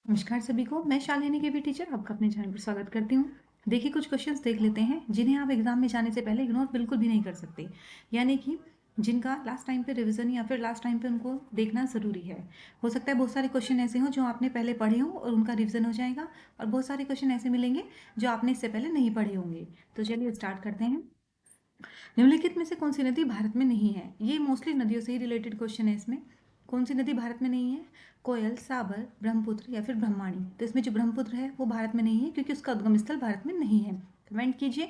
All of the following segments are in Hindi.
नमस्कार सभी को। मैं शालिनी के भी टीचर आपका अपने चैनल पर स्वागत करती हूँ। देखिए, कुछ क्वेश्चंस देख लेते हैं जिन्हें आप एग्जाम में जाने से पहले इग्नोर बिल्कुल भी नहीं कर सकते, यानी कि जिनका लास्ट टाइम पे रिवीजन या फिर लास्ट टाइम पे उनको देखना ज़रूरी है। हो सकता है बहुत सारे क्वेश्चन ऐसे हों जो आपने पहले पढ़े हों और उनका रिविजन हो जाएगा, और बहुत सारे क्वेश्चन ऐसे मिलेंगे जो आपने इससे पहले नहीं पढ़े होंगे। तो चलिए स्टार्ट करते हैं। निम्नलिखित में से कौन सी नदी भारत में नहीं है? ये मोस्टली नदियों से ही रिलेटेड क्वेश्चन है। इसमें कौन सी नदी भारत में नहीं है? कोयल, साबर, ब्रह्मपुत्र या फिर ब्रह्माणी। तो इसमें जो ब्रह्मपुत्र है वो भारत में नहीं है क्योंकि उसका उद्गम स्थल भारत में नहीं है। कमेंट कीजिए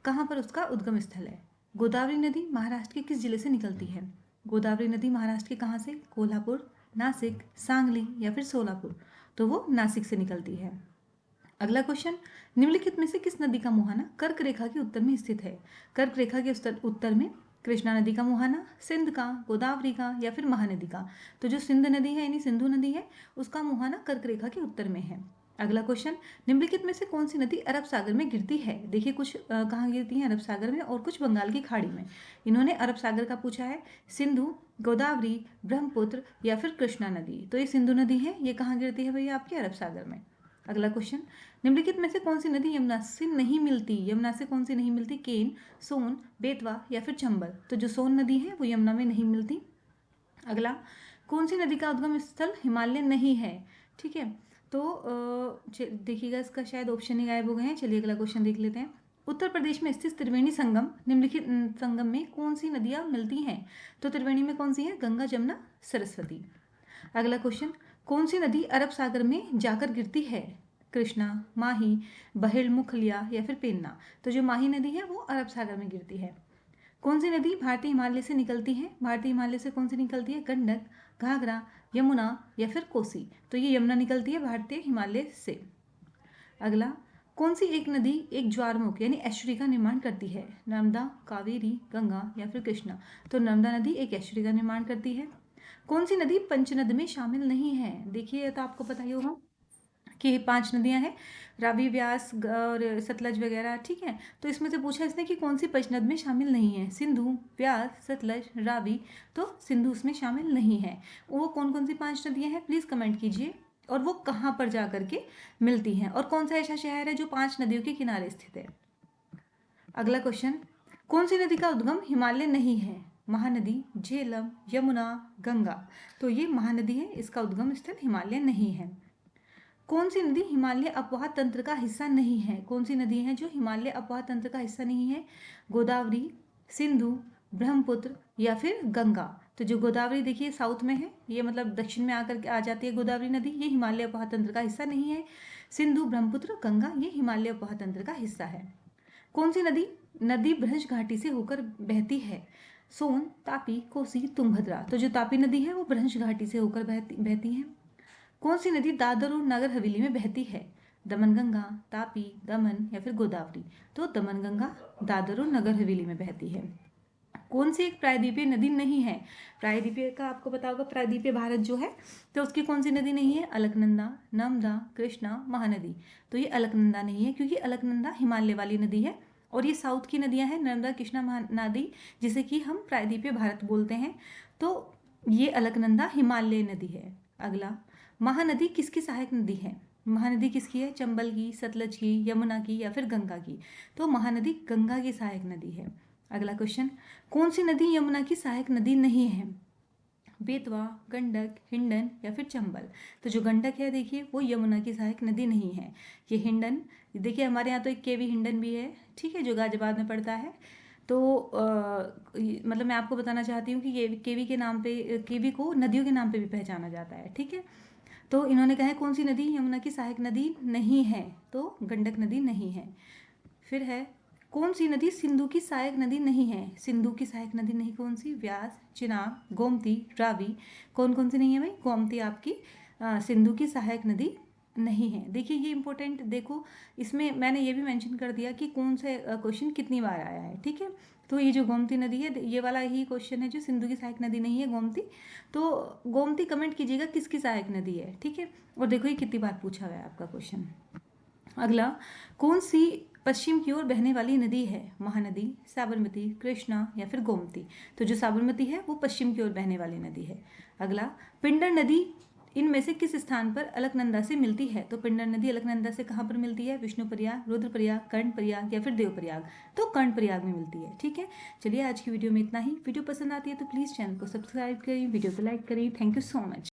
कहाँ पर उसका उद्गम स्थल है। गोदावरी नदी महाराष्ट्र के किस जिले से निकलती है? गोदावरी नदी महाराष्ट्र के कहाँ से? कोल्हापुर, नासिक, सांगली या फिर सोलापुर। तो वो नासिक से निकलती है। अगला क्वेश्चन, निम्नलिखित में से किस नदी का मुहाना कर्क रेखा के उत्तर में स्थित है? कर्क रेखा के उत्तर में कृष्णा नदी का मुहाना, सिंध का, गोदावरी का या फिर महानदी का। तो जो सिंध नदी है यानी सिंधु नदी है, उसका मुहाना कर्क रेखा के उत्तर में है। अगला क्वेश्चन, निम्नलिखित में से कौन सी नदी अरब सागर में गिरती है? देखिए, कुछ कहाँ गिरती है? अरब सागर में और कुछ बंगाल की खाड़ी में। इन्होंने अरब सागर का पूछा है। सिंधु, गोदावरी, ब्रह्मपुत्र या फिर कृष्णा नदी। तो ये सिंधु नदी है, ये कहाँ गिरती है भैया? आपके अरब सागर में। अगला क्वेश्चन, निम्नलिखित में से कौन सी नदी यमुना से नहीं मिलती? यमुना से कौन सी नहीं मिलती? केन, सोन, बेतवा या फिर चंबल। तो जो सोन नदी है वो यमुना में नहीं मिलती। अगला, कौन सी नदी का उद्गम स्थल हिमालय नहीं है? ठीक है, तो देखिएगा, इसका शायद ऑप्शन ही गायब हो गए हैं। चलिए अगला क्वेश्चन देख लेते हैं। उत्तर प्रदेश में स्थित त्रिवेणी संगम निम्नलिखित संगम में कौन सी नदियाँ मिलती हैं? तो त्रिवेणी में कौन सी है? गंगा, जमुना, सरस्वती। अगला क्वेश्चन, कौन सी नदी अरब सागर में जाकर गिरती है? कृष्णा, माही, बहेड़ मुखलिया या फिर पेन्ना। तो जो माही नदी है वो अरब सागर में गिरती है। कौन सी नदी भारतीय हिमालय से निकलती है? भारतीय हिमालय से कौन सी निकलती है? गंडक, घाघरा, यमुना या फिर कोसी। तो ये यमुना निकलती है भारतीय हिमालय से। अगला, कौन सी एक नदी एक ज्वारमुख यानी एस्चुरी का निर्माण करती है? नर्मदा, कावेरी, गंगा या फिर कृष्णा। तो नर्मदा नदी एक एस्चुरी का निर्माण करती है। कौन सी नदी पंचनद में शामिल नहीं है? देखिए, तो आपको पता ही होगा कि 5 नदियां हैं, रावी, व्यास और सतलज वगैरह। ठीक है, तो इसमें से पूछा इसने कि कौन सी पंचनद में शामिल नहीं है? सिंधु, व्यास, सतलज, रावी। तो सिंधु उसमें शामिल नहीं है। वो कौन कौन सी 5 नदियां हैं प्लीज़ कमेंट कीजिए, और वो कहाँ पर जा करके मिलती हैं, और कौन सा ऐसा शहर है जो 5 नदियों के किनारे स्थित है। अगला क्वेश्चन, कौन सी नदी का उद्गम हिमालय नहीं है? महानदी, झेलम, यमुना, गंगा। तो ये महानदी है, इसका उद्गम स्थल हिमालय नहीं है। कौन सी नदी हिमालय अपवाह तंत्र का हिस्सा नहीं है? कौन सी नदी है जो हिमालय अपवाह तंत्र का हिस्सा नहीं है? गोदावरी, सिंधु, ब्रह्मपुत्र या फिर गंगा। तो जो गोदावरी देखिए साउथ में है, ये मतलब दक्षिण में आकर के आ जाती है गोदावरी नदी, ये हिमालय अपवाह तंत्र का हिस्सा नहीं है। सिंधु, ब्रह्मपुत्र, गंगा ये हिमालय अपवाह तंत्र का हिस्सा है। कौन सी नदी नदी ब्रज घाटी से होकर बहती है? सोन, तापी, कोसी, तुंगभद्रा। तो जो तापी नदी है वो ब्रज घाटी से होकर बहती है। कौन सी नदी दादर और नगर हवेली में बहती है? दमनगंगा, तापी, दमन या फिर गोदावरी। तो दमनगंगा दादर और नगर हवेली में बहती है। कौन सी एक प्रायद्वीपीय नदी नहीं है? प्रायद्वीपीय का आपको पता होगा, प्रायद्वीपीय भारत जो है, तो उसकी कौन सी नदी नहीं है? अलकनंदा, नर्मदा, कृष्णा, महानदी। तो ये अलकनंदा नहीं है क्योंकि अलकनंदा हिमालय वाली नदी है, और ये साउथ की नदियां हैं नर्मदा, कृष्णा, महानदी, जिसे कि हम प्रायद्वीपीय भारत बोलते हैं। तो ये अलकनंदा हिमालय नदी है। अगला, महानदी किसकी सहायक नदी है? महानदी किसकी है? चंबल की, सतलज की, यमुना की या फिर गंगा की। तो महानदी गंगा की सहायक नदी है। अगला क्वेश्चन, कौन सी नदी यमुना की सहायक नदी नहीं है? बेतवा, गंडक, हिंडन या फिर चंबल। तो जो गंडक है देखिए वो यमुना की सहायक नदी नहीं है। ये हिंडन, देखिए हमारे यहाँ तो एक केवी हिंडन भी है, ठीक है, जो गाजियाबाद में पड़ता है। तो मतलब मैं आपको बताना चाहती हूँ कि ये केवी के नाम पे, केवी को नदियों के नाम पे भी पहचाना जाता है। ठीक है, तो इन्होंने कहा है कौन सी नदी यमुना की सहायक नदी नहीं है? तो गंडक नदी नहीं है। फिर है, कौन सी नदी सिंधु की सहायक नदी नहीं है? सिंधु की सहायक नदी नहीं कौन सी? व्यास, चिनाब, गोमती, रावी। कौन कौन सी नहीं है भाई? गोमती आपकी सिंधु की सहायक नदी नहीं है। देखिए ये इंपॉर्टेंट, देखो इसमें मैंने ये भी मेंशन कर दिया कि कौन से क्वेश्चन कितनी बार आया है। ठीक है, तो ये जो गोमती नदी है, ये वाला ही क्वेश्चन है जो सिंधु की सहायक नदी नहीं है, गोमती। तो गोमती कमेंट कीजिएगा किसकी सहायक नदी है। ठीक है, और देखो ये कितनी बार पूछा गया आपका क्वेश्चन। अगला, कौन सी पश्चिम की ओर बहने वाली नदी है? महानदी, साबरमती, कृष्णा या फिर गोमती। तो जो साबरमती है वो पश्चिम की ओर बहने वाली नदी है। अगला, पिंडर नदी इनमें से किस स्थान पर अलकनंदा से मिलती है? तो पिंडर नदी अलकनंदा से कहाँ पर मिलती है? विष्णुप्रयाग, रुद्रप्रयाग, कर्णप्रयाग या फिर देवप्रयाग? तो कर्णप्रयाग में मिलती है। ठीक है, चलिए आज की वीडियो में इतना ही। वीडियो पसंद आती है तो प्लीज़ चैनल को सब्सक्राइब करें, वीडियो को लाइक करें। Thank you so much.